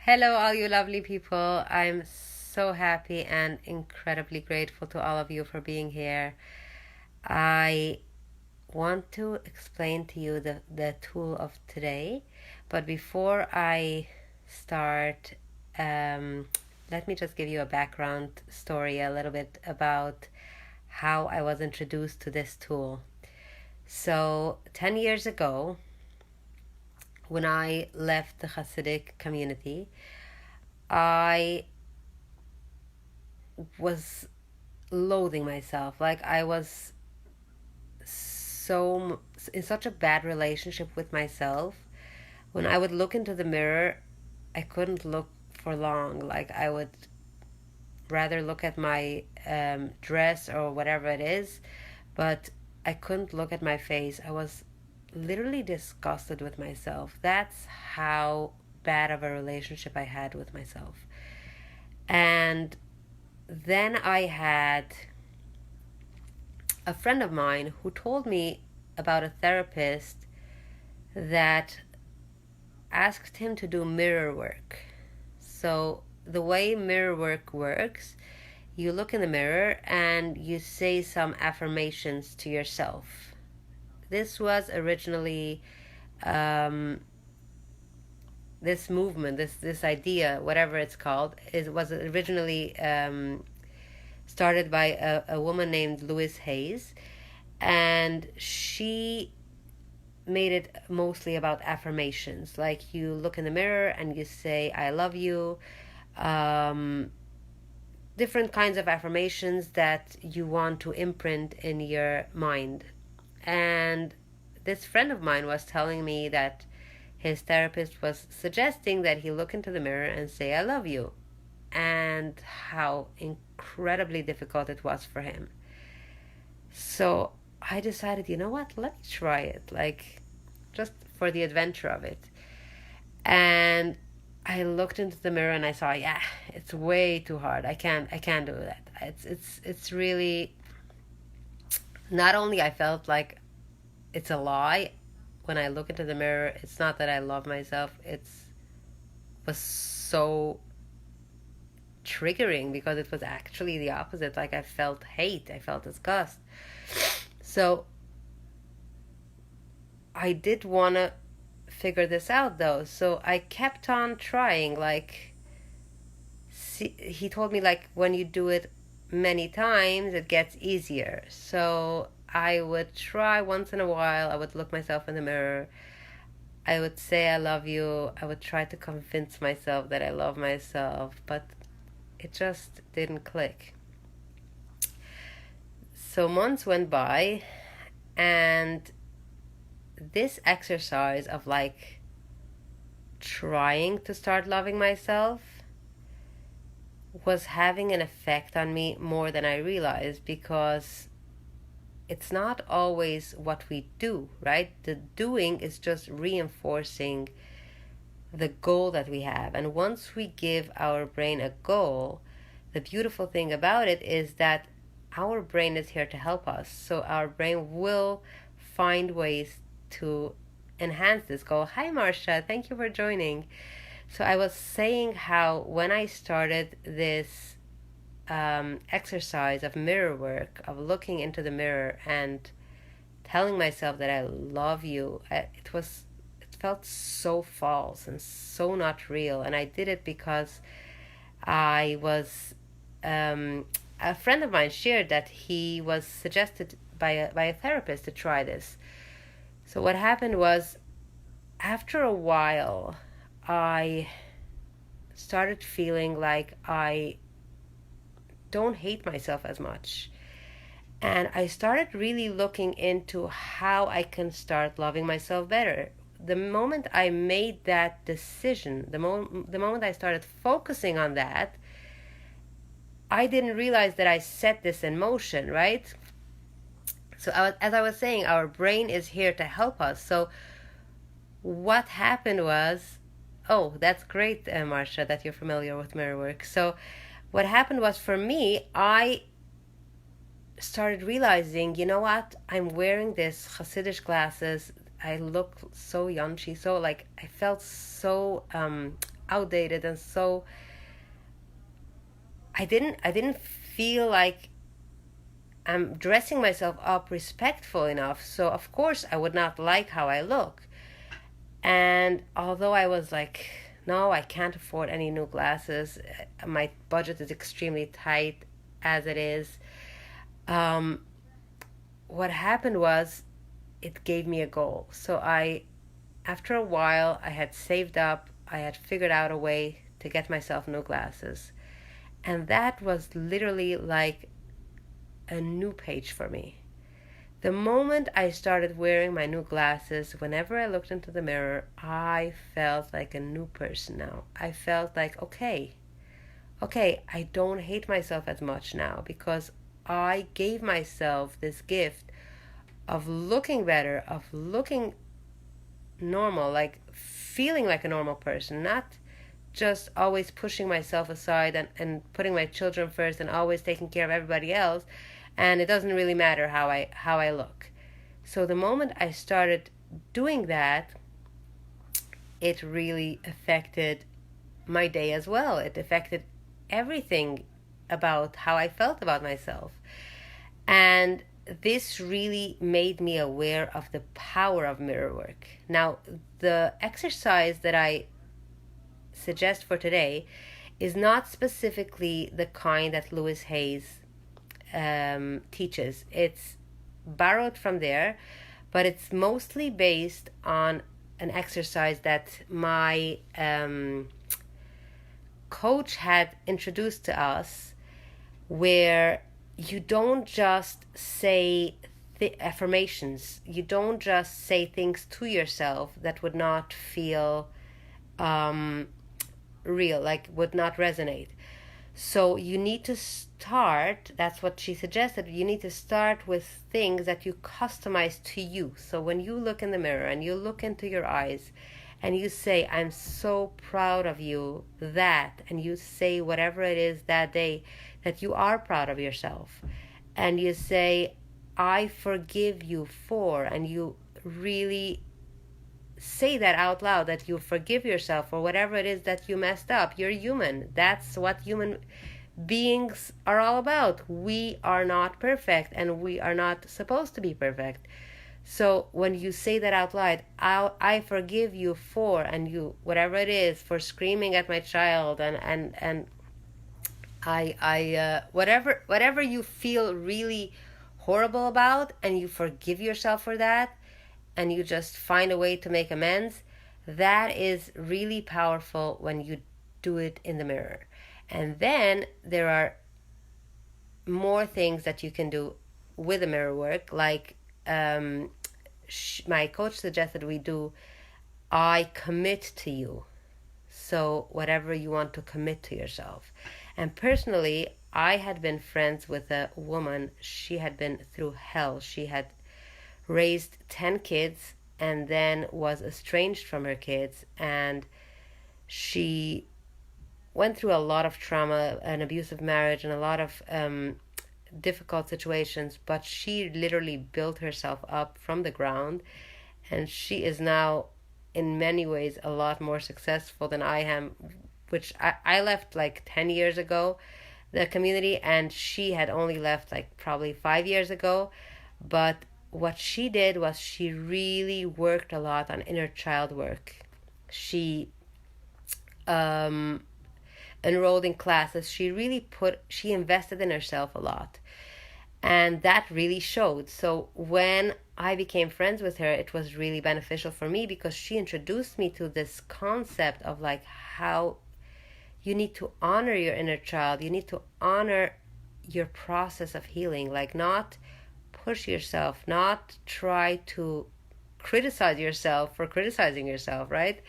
Hello, all you lovely people. I'm so happy and incredibly grateful to all of you for being here. I want to explain to you the tool of today, but before I start, let me just give you a background story a little bit about how I was introduced to this tool. So, 10 years ago, when I left the Hasidic community, I was loathing myself. Like I was so in such a bad relationship with myself. When I would look into the mirror, I couldn't look for long. Like I would rather look at my dress or whatever it is, but I couldn't look at my face. I was literally disgusted with myself. That's how bad of a relationship I had with myself. And then I had a friend of mine who told me about a therapist that asked him to do mirror work. So, the way mirror work works, you look in the mirror and you say some affirmations to yourself. This was originally this movement, this idea, whatever it's called, was originally started by a woman named Louise Hayes, and she made it mostly about affirmations. Like you look in the mirror and you say, I love you. Different kinds of affirmations that you want to imprint in your mind. And this friend of mine was telling me that his therapist was suggesting that he look into the mirror and say, I love you. And how incredibly difficult it was for him. So I decided, you know what, let me try it, like just for the adventure of it. And I looked into the mirror and I saw, yeah, it's way too hard. I can't do that. It's really, not only I felt like it's a lie when I look into the mirror. It's not that I love myself. Was so triggering because it was actually the opposite. Like I felt hate, I felt disgust. So I did want to figure this out though, so I kept on trying. Like he told me, like, when you do it many times it gets easier. So I would try once in a while. I would look myself in the mirror, I would say I love you, I would try to convince myself that I love myself, but it just didn't click. So months went by, and this exercise of like trying to start loving myself was having an effect on me more than I realized, because it's not always what we do, right? The doing is just reinforcing the goal that we have. And once we give our brain a goal, the beautiful thing about it is that our brain is here to help us. So our brain will find ways to enhance this goal. Hi, Marcia. Thank you for joining. So I was saying how when I started this exercise of mirror work, of looking into the mirror and telling myself that I love you, it felt so false and so not real. And I did it because I was a friend of mine shared that he was suggested by a therapist to try this. So what happened was, after a while, I started feeling like I don't hate myself as much. And I started really looking into how I can start loving myself better. The moment I made that decision, the moment I started focusing on that, I didn't realize that I set this in motion, right? So as I was saying, our brain is here to help us. So what happened was, oh, that's great, Marcia, that you're familiar with mirror work. So what happened was, for me, I started realizing, you know what, I'm wearing this Hasidic glasses. I look so yunchy, so like I felt so outdated and so I didn't feel like I'm dressing myself up respectful enough. So of course I would not like how I look. And although I was like, no, I can't afford any new glasses. My budget is extremely tight as it is. Um, what happened was it gave me a goal. So after a while, I had saved up, I had figured out a way to get myself new glasses. And that was literally like a new page for me. The moment I started wearing my new glasses, whenever I looked into the mirror, I felt like a new person now. I felt like, okay, I don't hate myself as much now because I gave myself this gift of looking better, of looking normal, like feeling like a normal person, not just always pushing myself aside and putting my children first and always taking care of everybody else, and it doesn't really matter how I look. So the moment I started doing that, it really affected my day as well. It affected everything about how I felt about myself. And this really made me aware of the power of mirror work. Now, the exercise that I suggest for today is not specifically the kind that Louis Hayes teaches. It's borrowed from there, but it's mostly based on an exercise that my coach had introduced to us, where you don't just say affirmations. You don't just say things to yourself that would not feel real, like would not resonate. So you need to start, that's what she suggested, you need to start with things that you customize to you. So when you look in the mirror and you look into your eyes and you say, I'm so proud of you, and you say whatever it is that day that you are proud of yourself, and you say, I forgive you for, and you really say that out loud, that you forgive yourself for whatever it is that you messed up. You're human. That's what human beings are all about. We are not perfect and we are not supposed to be perfect. So when you say that out loud, I forgive you for, and you, whatever it is, for screaming at my child, and whatever you feel really horrible about, and you forgive yourself for that, and you just find a way to make amends, that is really powerful when you do it in the mirror. And then there are more things that you can do with the mirror work, like my coach suggested we do, I commit to you. So whatever you want to commit to yourself. And personally, I had been friends with a woman. She had been through hell. She had raised 10 kids and then was estranged from her kids, and she went through a lot of trauma, an abusive marriage, and a lot of difficult situations, but she literally built herself up from the ground, and she is now in many ways a lot more successful than I am, which I left like 10 years ago, the community, and she had only left like probably 5 years ago. But what she did was she really worked a lot on inner child work. She enrolled in classes. She invested in herself a lot. And that really showed. So when I became friends with her, it was really beneficial for me because she introduced me to this concept of like how you need to honor your inner child. You need to honor your process of healing, like not push yourself, not try to criticize yourself for criticizing yourself, right?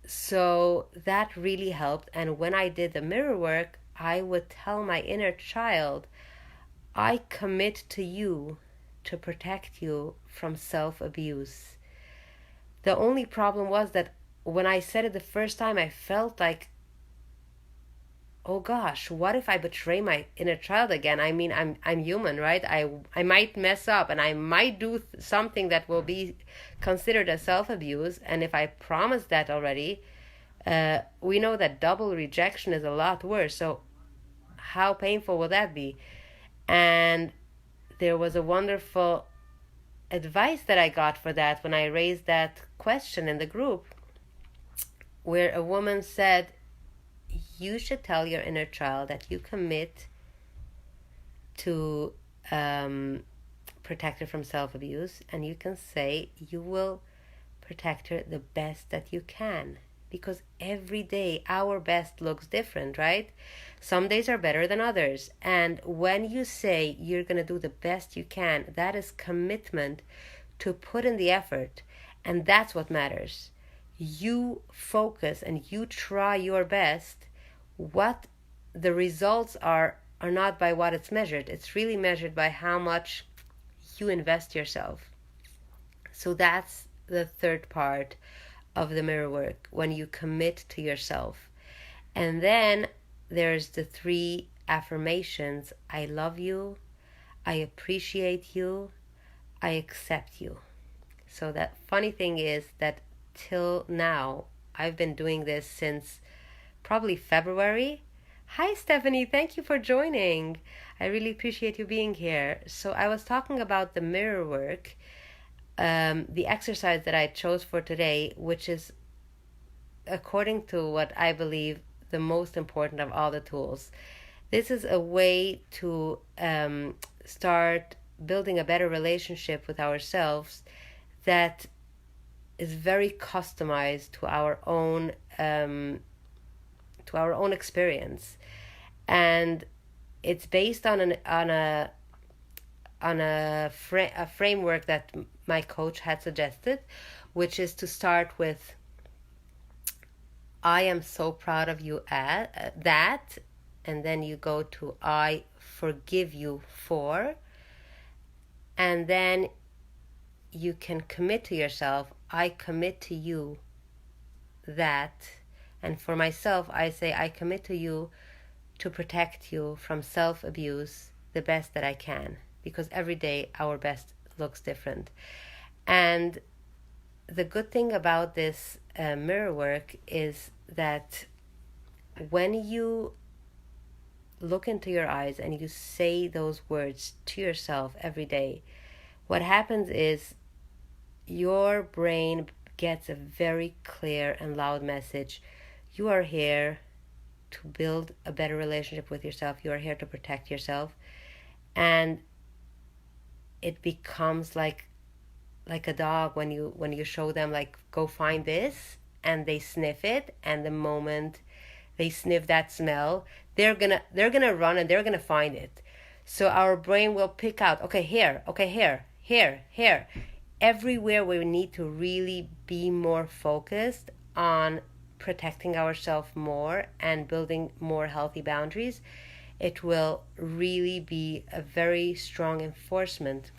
So that really helped. And when I did the mirror work, I would tell my inner child, I commit to you to protect you from self-abuse. The only problem was that when I said it the first time, I felt like oh gosh, what if I betray my inner child again? I mean, I'm human, right? I might mess up, and I might do something that will be considered as self-abuse. And if I promise that already, we know that double rejection is a lot worse. So how painful will that be? And there was a wonderful advice that I got for that when I raised that question in the group, where a woman said, you should tell your inner child that you commit to protect her from self-abuse, and you can say you will protect her the best that you can, because every day our best looks different, right? Some days are better than others, and when you say you're going to do the best you can, that is commitment to put in the effort, and that's what matters. You focus and you try your best. What the results are not by what it's measured. It's really measured by how much you invest yourself. So that's the third part of the mirror work, when you commit to yourself. And then there's the 3 affirmations. I love you, I appreciate you, I accept you. So that funny thing is that till now, I've been doing this since probably February. Hi Stephanie, thank you for joining. I really appreciate you being here. So I was talking about the mirror work, the exercise that I chose for today, which is, according to what I believe, the most important of all the tools. This is a way to start building a better relationship with ourselves that is very customized to our own experience, and it's based on a framework that my coach had suggested, which is to start with, I am so proud of you at that, and then you go to I forgive you for, and then you can commit to yourself, I commit to you that. And for myself, I say, I commit to you to protect you from self-abuse the best that I can, because every day our best looks different. And the good thing about this mirror work is that when you look into your eyes and you say those words to yourself every day, what happens is your brain gets a very clear and loud message. You are here to build a better relationship with yourself. You are here to protect yourself. And it becomes like a dog when you show them, like, go find this, and they sniff it, and the moment they sniff that smell, they're gonna run and they're gonna find it. So our brain will pick out, okay, here, everywhere. We need to really be more focused on protecting ourselves more and building more healthy boundaries. It will really be a very strong enforcement.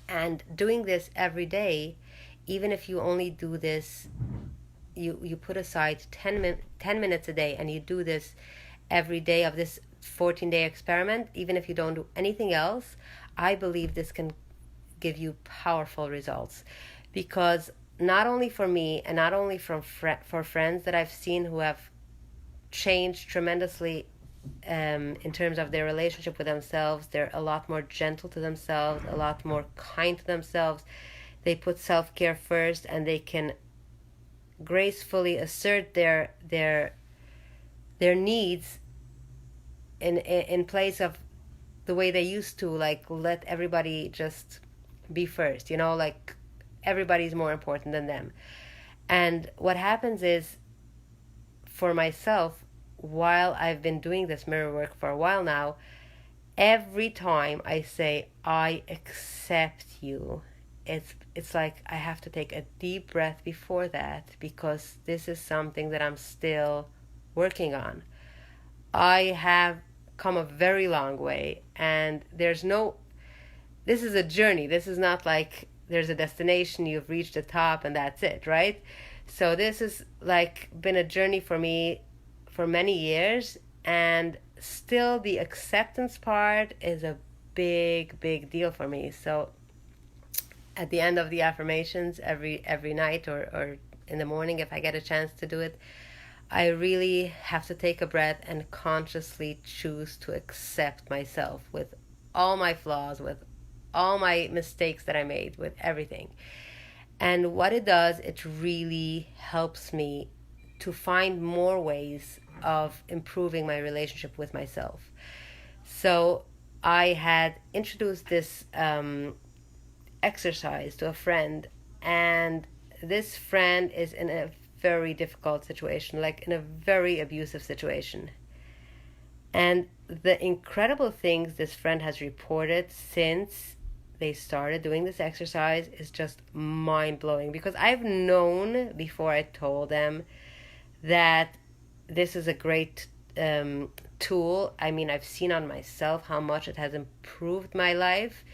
And doing this every day, even if you only do this, you put aside 10 minutes a day, and you do this every day of this 14-day experiment, even if you don't do anything else, I believe this can give you powerful results. Because not only for me, and not only for friends that I've seen who have changed tremendously in terms of their relationship with themselves, they're a lot more gentle to themselves, a lot more kind to themselves. They put self-care first, and they can gracefully assert their needs in place of the way they used to, like, let everybody just be first, like everybody's more important than them. And what happens is, for myself, while I've been doing this mirror work for a while now, every time I say I accept you, it's like I have to take a deep breath before that, because this is something that I'm still working on. I have come a very long way, and this is a journey. This is not like there's a destination, you've reached the top and that's it, right? So this has like been a journey for me for many years, And still, the acceptance part is a big deal for me. So at the end of the affirmations, every night, or in the morning, if I get a chance to do it, I really have to take a breath and consciously choose to accept myself with all my flaws, with all my mistakes that I made, with everything. And what it does, it really helps me to find more ways of improving my relationship with myself. So I had introduced this exercise to a friend, and this friend is in a very difficult situation, like in a very abusive situation. And the incredible things this friend has reported since they started doing this exercise is just mind blowing, because I've known before I told them that this is a great tool. I mean, I've seen on myself how much it has improved my life.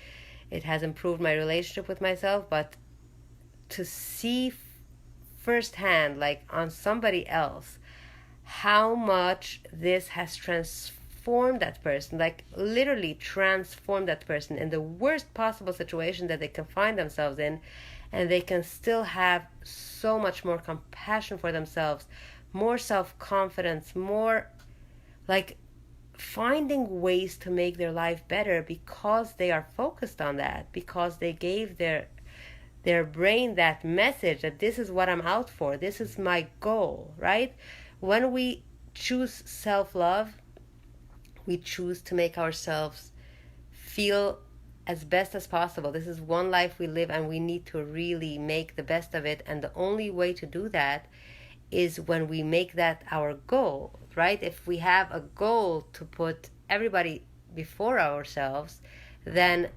It has improved my relationship with myself, but to see firsthand, like on somebody else, how much this has transformed that person, like literally transformed that person in the worst possible situation that they can find themselves in, and they can still have so much more compassion for themselves, more self-confidence, more like finding ways to make their life better because they are focused on that, because they gave their brain that message that this is what I'm out for, this is my goal, right? When we choose self-love, we choose to make ourselves feel as best as possible. This is one life we live, and we need to really make the best of it. And the only way to do that is when we make that our goal, right? If we have a goal to put everybody before ourselves, then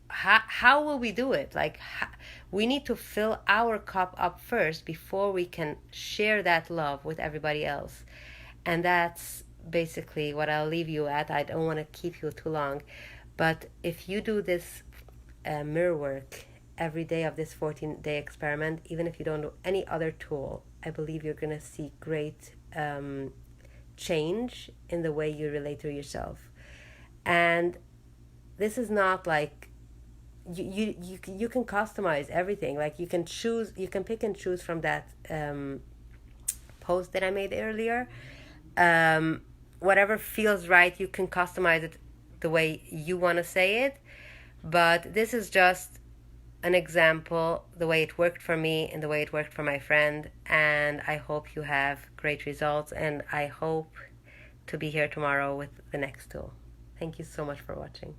how will we do it? Like, we need to fill our cup up first before we can share that love with everybody else. And that's basically what I'll leave you at. I don't want to keep you too long, but if you do this mirror work every day of this 14-day experiment, even if you don't do any other tool, I believe you're going to see great change in the way you relate to yourself. And this is not like you can customize everything. Like, you can choose, you can pick and choose from that post that I made earlier. Whatever feels right, you can customize it the way you want to say it. But this is just an example, the way it worked for me and the way it worked for my friend. And I hope you have great results. And I hope to be here tomorrow with the next tool. Thank you so much for watching.